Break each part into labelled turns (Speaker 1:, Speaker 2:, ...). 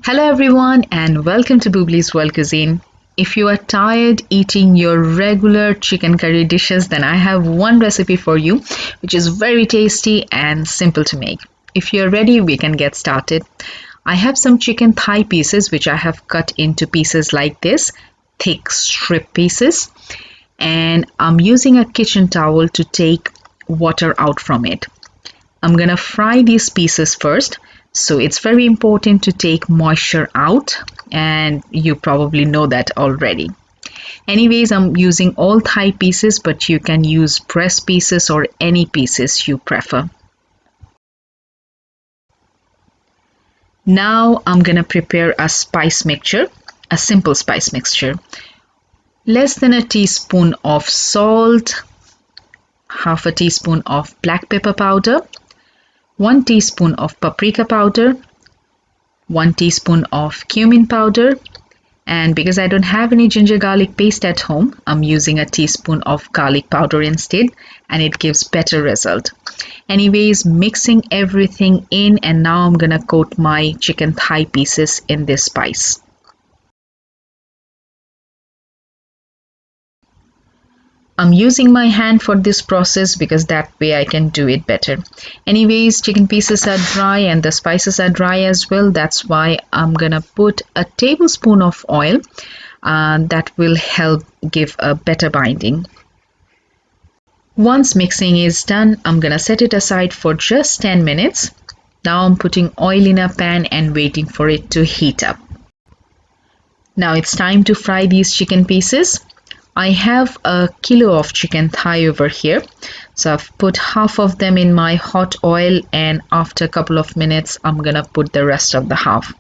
Speaker 1: Hello everyone and welcome to Bubli's World Cuisine. If you are tired eating your regular chicken curry dishes, then I have one recipe for you which is very tasty and simple to make. If you're ready, we can get started. I have some chicken thigh pieces which I have cut into pieces like this, thick strip pieces, and I'm using a kitchen towel to take water out from it. I'm gonna fry these pieces first. So it's very important to take moisture out, and you probably know that already. Anyways, I'm using all thigh pieces, but you can use breast pieces or any pieces you prefer. Now I'm gonna prepare a spice mixture, a simple spice mixture. Less than a teaspoon of salt, half a teaspoon of black pepper powder, 1 teaspoon of paprika powder, 1 teaspoon of cumin powder, and because I don't have any ginger garlic paste at home, I'm using a teaspoon of garlic powder instead, and it gives better result. Anyways, mixing everything in, and now I'm gonna coat my chicken thigh pieces in this spice. I'm using my hand for this process because that way I can do it better. Anyways, chicken pieces are dry and the spices are dry as well. That's why I'm gonna put a tablespoon of oil that will help give a better binding. Once mixing is done, I'm gonna set it aside for just 10 minutes. Now I'm putting oil in a pan and waiting for it to heat up. Now it's time to fry these chicken pieces. I have a kilo of chicken thigh over here, so I've put half of them in my hot oil, and after a couple of minutes I'm gonna put the rest of the half.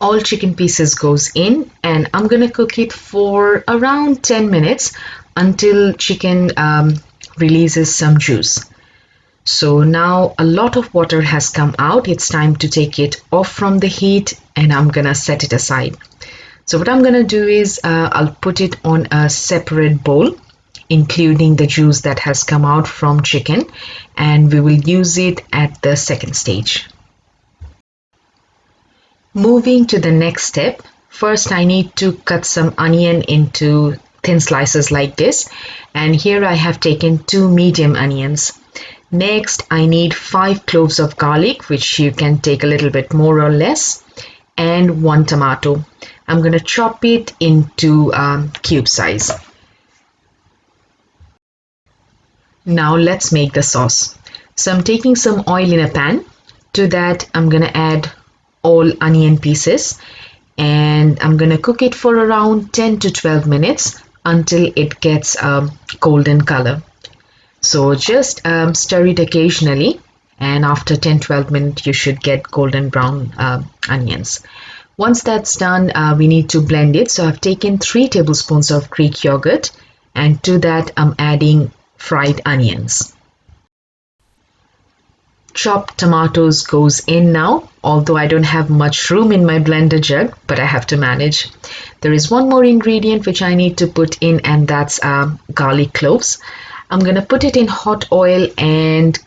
Speaker 1: All chicken pieces goes in, and I'm gonna cook it for around 10 minutes until chicken releases some juice. So now a lot of water has come out. It's time to take it off from the heat, and I'm gonna set it aside. So what I'm going to do is I'll put it on a separate bowl, including the juice that has come out from chicken, and we will use it at the second stage. Moving to the next step, first I need to cut some onion into thin slices like this, and here I have taken 2 medium onions. Next I need 5 cloves of garlic, which you can take a little bit more or less, and 1 tomato. I'm going to chop it into cube size. Now let's make the sauce. So I'm taking some oil in a pan. To that I'm going to add all onion pieces, and I'm going to cook it for around 10 to 12 minutes until it gets a golden color. So just stir it occasionally, and after 10-12 minutes you should get golden brown onions. Once that's done, we need to blend it. So I've taken 3 tablespoons of Greek yogurt, and to that I'm adding fried onions. Chopped tomatoes goes in now, although I don't have much room in my blender jug, but I have to manage. There is one more ingredient which I need to put in, and that's garlic cloves. I'm gonna put it in hot oil and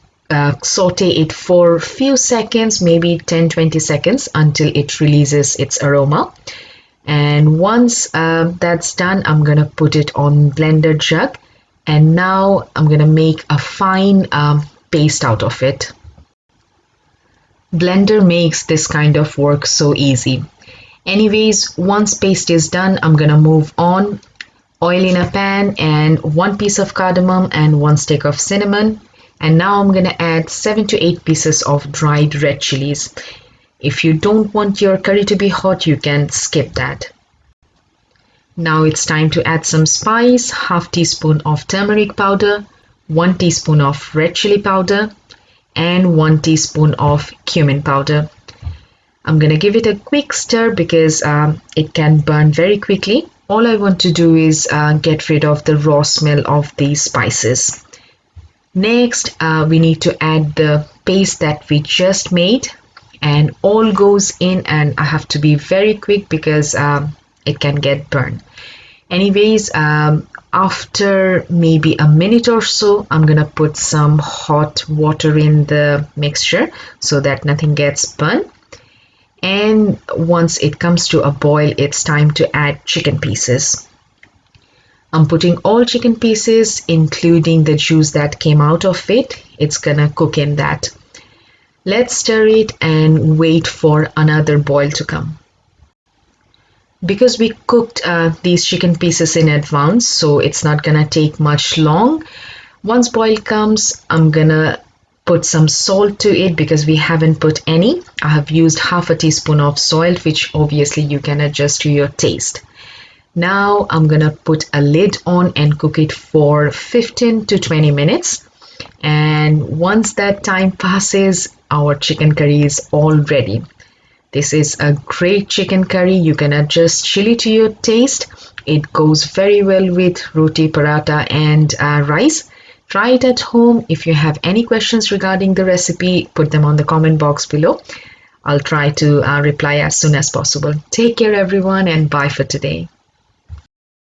Speaker 1: saute it for a few seconds, maybe 10-20 seconds, until it releases its aroma. And once that's done, I'm gonna put it on blender jug, and now I'm gonna make a fine paste out of it. Blender makes this kind of work so easy. Anyways, once paste is done, I'm gonna move on. Oil in a pan and 1 piece of cardamom and 1 stick of cinnamon. And now I'm gonna add 7 to 8 pieces of dried red chilies. If you don't want your curry to be hot, you can skip that. Now it's time to add some spice, half teaspoon of turmeric powder, 1 teaspoon of red chili powder, and 1 teaspoon of cumin powder. I'm gonna give it a quick stir because it can burn very quickly. All I want to do is get rid of the raw smell of these spices. Next, we need to add the paste that we just made, and all goes in, and I have to be very quick because it can get burned. Anyways, After maybe a minute or so, I'm gonna put some hot water in the mixture so that nothing gets burnt. And once it comes to a boil, it's time to add chicken pieces. I'm putting all chicken pieces, including the juice that came out of it. It's gonna cook in that. Let's stir it and wait for another boil to come. Because we cooked these chicken pieces in advance, so it's not gonna take much long. Once boil comes, I'm gonna put some salt to it because we haven't put any. I have used half a teaspoon of salt, which obviously you can adjust to your taste. Now I'm gonna put a lid on and cook it for 15 to 20 minutes. And once that time passes, our chicken curry is all ready. This is a great chicken curry. You can adjust chili to your taste. It goes very well with roti, paratha, and rice. Try it at home. If you have any questions regarding the recipe, put them on the comment box below. I'll try to reply as soon as possible. Take care, everyone, and bye for today.